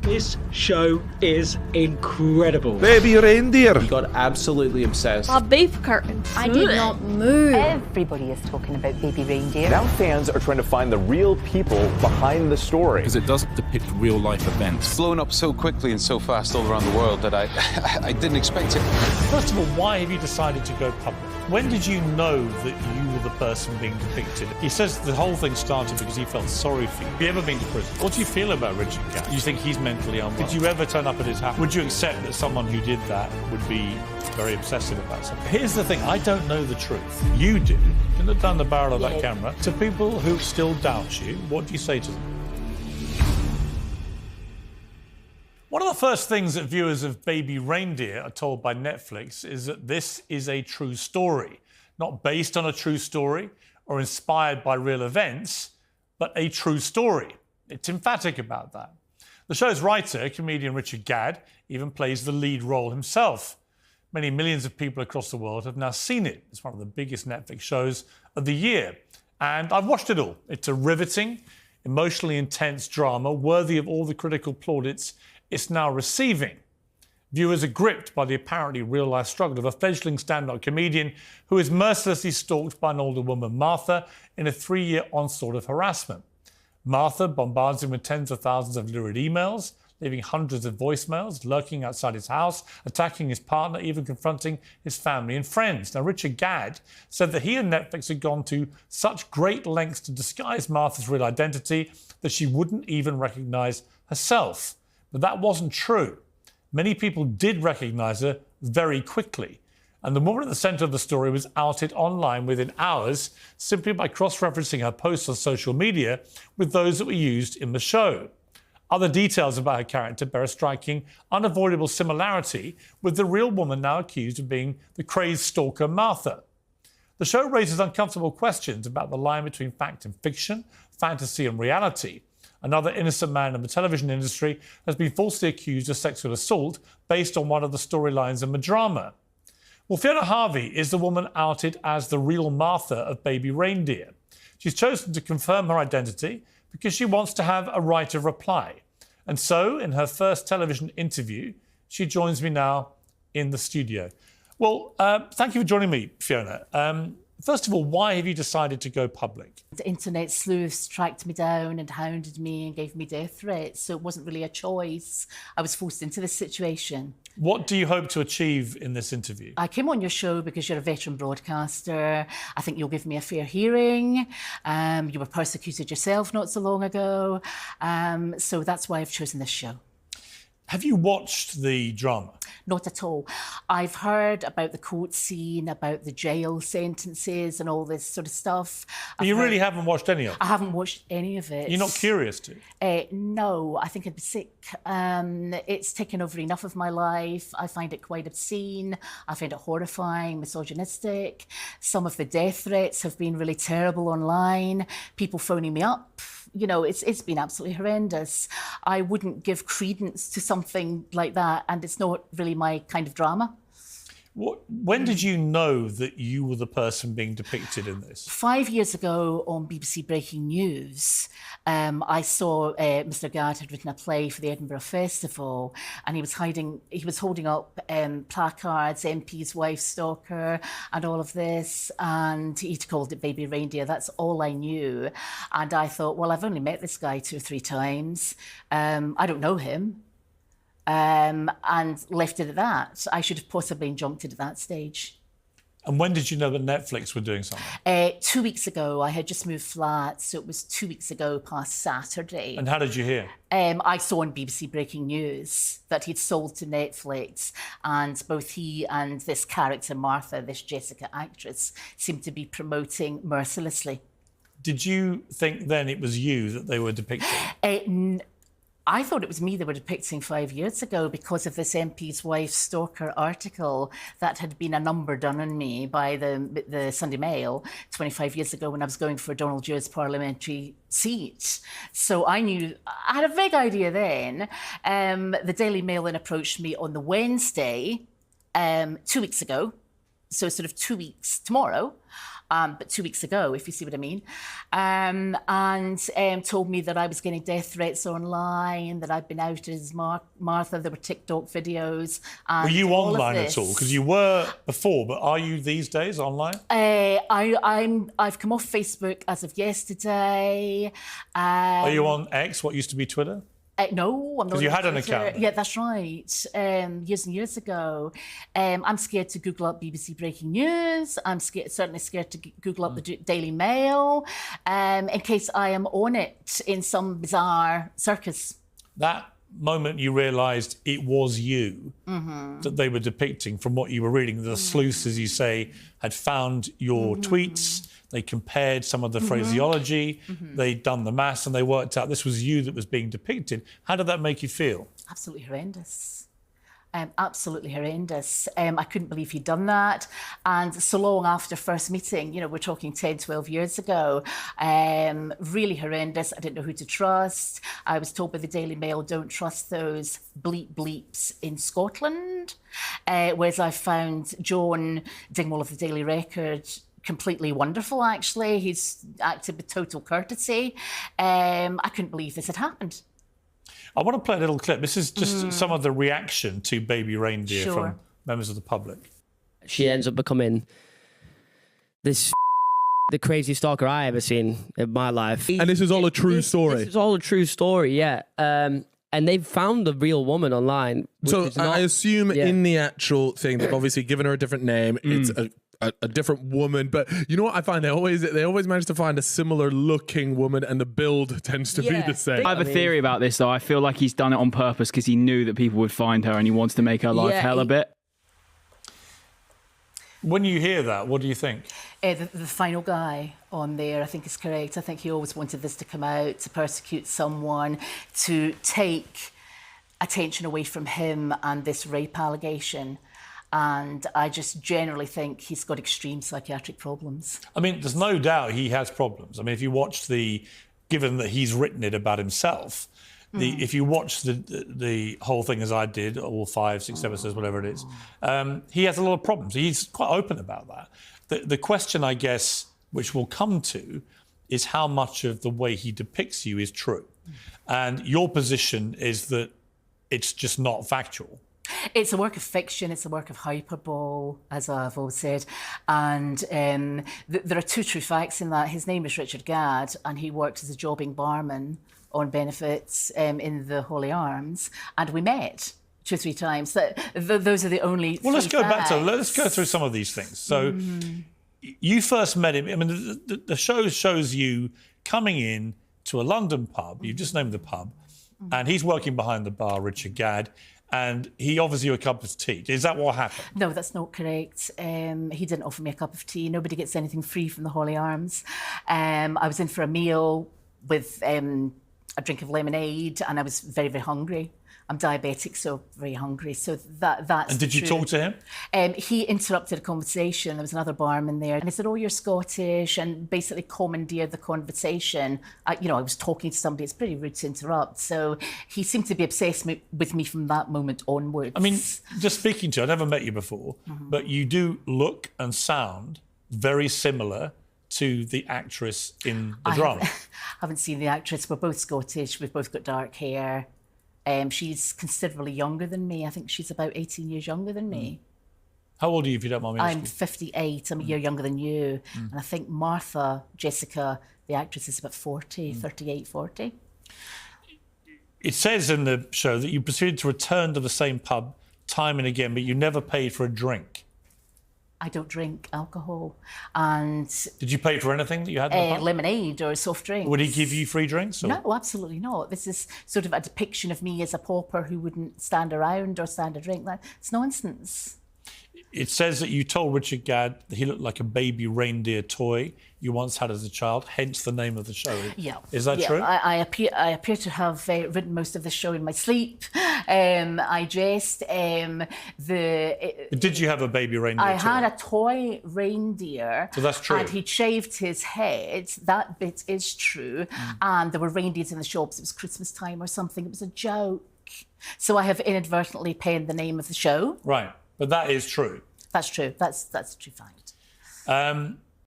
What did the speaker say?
This show is incredible. Baby Reindeer. He got absolutely obsessed. A beef curtain. I did not move. Everybody is talking about Baby Reindeer. Now fans are trying to find the real people behind the story. Because it does depict real life events. Blown up so quickly and so fast all around the world that I didn't expect it. First of all, why have you decided to go public? When did you know that you were the person being depicted? He says the whole thing started because he felt sorry for you. Have you ever been to prison? What do you feel about Richard Gadd? Do you think he's mentally unwell? Did you ever turn up at his house? Would you accept that someone who did that would be very obsessive about something? Here's the thing, I don't know the truth. You do. You look down the barrel of that camera. To people who still doubt you, what do you say to them? One of the first things that viewers of Baby Reindeer are told by Netflix is that this is a true story. Not based on a true story or inspired by real events, but a true story. It's emphatic about that. The show's writer, comedian Richard Gadd, even plays the lead role himself. Many millions of people across the world have now seen it. It's one of the biggest Netflix shows of the year. And I've watched it all. It's a riveting, emotionally intense drama worthy of all the critical plaudits it's now receiving. Viewers are gripped by the apparently real-life struggle of a fledgling stand-up comedian who is mercilessly stalked by an older woman, Martha, in a 3-year onslaught of harassment. Martha bombards him with tens of thousands of lurid emails, leaving hundreds of voicemails, lurking outside his house, attacking his partner, even confronting his family and friends. Now, Richard Gadd said that he and Netflix had gone to such great lengths to disguise Martha's real identity that she wouldn't even recognise herself. But that wasn't true. Many people did recognise her very quickly. And the woman at the centre of the story was outed online within hours simply by cross-referencing her posts on social media with those that were used in the show. Other details about her character bear a striking, unavoidable similarity with the real woman now accused of being the crazed stalker Martha. The show raises uncomfortable questions about the line between fact and fiction, fantasy and reality. Another innocent man in the television industry has been falsely accused of sexual assault based on one of the storylines in the drama. Well, Fiona Harvey is the woman outed as the real Martha of Baby Reindeer. She's chosen to confirm her identity because she wants to have a right of reply. And so, in her first television interview, she joins me now in the studio. Well, thank you for joining me, Fiona. First of all, why have you decided to go public? The internet sleuths tracked me down and hounded me and gave me death threats, so it wasn't really a choice. I was forced into this situation. What do you hope to achieve in this interview? I came on your show because you're a veteran broadcaster. I think you'll give me a fair hearing. You were persecuted yourself not so long ago. So that's why I've chosen this show. Have you watched the drama? Not at all. I've heard about the court scene, about the jail sentences and all this sort of stuff. But you really haven't watched any of it? I haven't watched any of it. You're not curious to? No, I think I'd be sick. It's taken over enough of my life. I find it quite obscene. I find it horrifying, misogynistic. Some of the death threats have been really terrible online. People phoning me up. You know, it's been absolutely horrendous. I wouldn't give credence to something like that, and it's not really my kind of drama. When did you know that you were the person being depicted in this? 5 years ago on BBC Breaking News, I saw Mr. Gadd had written a play for the Edinburgh Festival, and he was holding up placards, MP's wife stalker, and all of this, and he'd called it Baby Reindeer. That's all I knew. And I thought, well, I've only met this guy 2 or 3 times. I don't know him. And left it at that. I should have possibly jumped it at that stage. And when did you know that Netflix were doing something? 2 weeks ago. I had just moved flat, so it was 2 weeks ago past Saturday. And how did you hear? I saw on BBC Breaking News that he'd sold to Netflix, and both he and this character, Martha, this Jessica actress, seemed to be promoting mercilessly. Did you think then it was you that they were depicting? I thought it was me they were depicting 5 years ago because of this MP's wife stalker article that had been a number done on me by the Sunday Mail 25 years ago when I was going for Donald Du's parliamentary seat. So I had a vague idea then. The Daily Mail then approached me on the Wednesday, 2 weeks ago, so sort of 2 weeks tomorrow, but 2 weeks ago, if you see what I mean, and told me that I was getting death threats online, that I'd been outed as Martha. There were TikTok videos. And were you all online at all? Because you were before, but are you these days online? I've come off Facebook as of yesterday. Are you on X, what used to be Twitter? No, I'm not. Because you had an Twitter. account. Yeah, that's right. Years and years ago. I'm scared to Google up BBC breaking news. I'm certainly scared to Google up the Daily Mail in case I am on it in some bizarre circus. That moment you realised it was you that they were depicting from what you were reading. The sleuths, as you say, had found your tweets. They compared some of the phraseology, they'd done the maths, and they worked out this was you that was being depicted. How did that make you feel? Absolutely horrendous. Absolutely horrendous. I couldn't believe he'd done that. And so long after first meeting, you know, we're talking 10, 12 years ago, really horrendous. I didn't know who to trust. I was told by the Daily Mail, don't trust those bleeps in Scotland. Whereas I found John Dingwall of the Daily Record completely wonderful, actually. He's acted with total courtesy. I couldn't believe this had happened. I want to play a little clip. This is just some of the reaction to Baby Reindeer Sure. from members of the public. She ends up becoming the craziest stalker I ever seen in my life. And this is all a true story. This is all a true story, yeah. And they've found the real woman online. So I assume in the actual thing, they've obviously given her a different name. It's a different woman, but you know what I find? They always manage to find a similar looking woman, and the build tends to be the same. I have a theory about this, though. I feel like he's done it on purpose because he knew that people would find her and he wants to make her life hell a bit. When you hear that, what do you think? The final guy on there, I think, is correct. I think he always wanted this to come out, to persecute someone, to take attention away from him and this rape allegation. And I just generally think he's got extreme psychiatric problems. I mean, there's no doubt he has problems. I mean, if you watch given that he's written it about himself, if you watch the whole thing as I did, all 5, 6 episodes, whatever it is, he has a lot of problems. He's quite open about that. The question, I guess, which we'll come to, is how much of the way he depicts you is true. And your position is that it's just not factual. It's a work of fiction, it's a work of hyperbole, as I've always said. And there are 2 true facts in that. His name is Richard Gadd, and he worked as a jobbing barman on benefits in the Holy Arms, and we met 2 or 3 times. Those are the only Well, let's go facts. let's go through some of these things. So you first met him, I mean, the show shows you coming in to a London pub, you've just named the pub, and he's working behind the bar, Richard Gadd, and he offers you a cup of tea. Is that what happened? No, that's not correct. He didn't offer me a cup of tea. Nobody gets anything free from the Holy Arms. I was in for a meal with a drink of lemonade, and I was very, very hungry. I'm diabetic, so very hungry. So that's. And did you talk to him? He interrupted a conversation. There was another barman there, and he said, "Oh, you're Scottish," and basically commandeered the conversation. I was talking to somebody. It's pretty rude to interrupt. So he seemed to be obsessed with me from that moment onwards. I mean, just speaking to you, I've never met you before, but you do look and sound very similar to the actress in the drama. I haven't seen the actress. We're both Scottish. We've both got dark hair. She's considerably younger than me. I think she's about 18 years younger than me. How old are you, if you don't mind me asking? I'm 58. I'm a year younger than you. And I think Martha, Jessica, the actress, is about 40, 38, 40. It says in the show that you proceeded to return to the same pub time and again, but you never paid for a drink. I don't drink alcohol. And did you pay for anything that you had in the pub? Lemonade or soft drinks. Would he give you free drinks? Or? No, absolutely not. This is sort of a depiction of me as a pauper who wouldn't stand around or stand a drink. It's nonsense. It says that you told Richard Gadd that he looked like a baby reindeer toy you once had as a child, hence the name of the show. Yeah. Is that true? I appear to have written most of the show in my sleep. I dressed. Did you have a baby reindeer I toy? had a toy reindeer. So that's true. And he'd shaved his head. That bit is true. And there were reindeers in the shops. It was Christmas time or something. It was a joke. So I have inadvertently penned the name of the show. Right. But that is true. That's true. That's a true fact.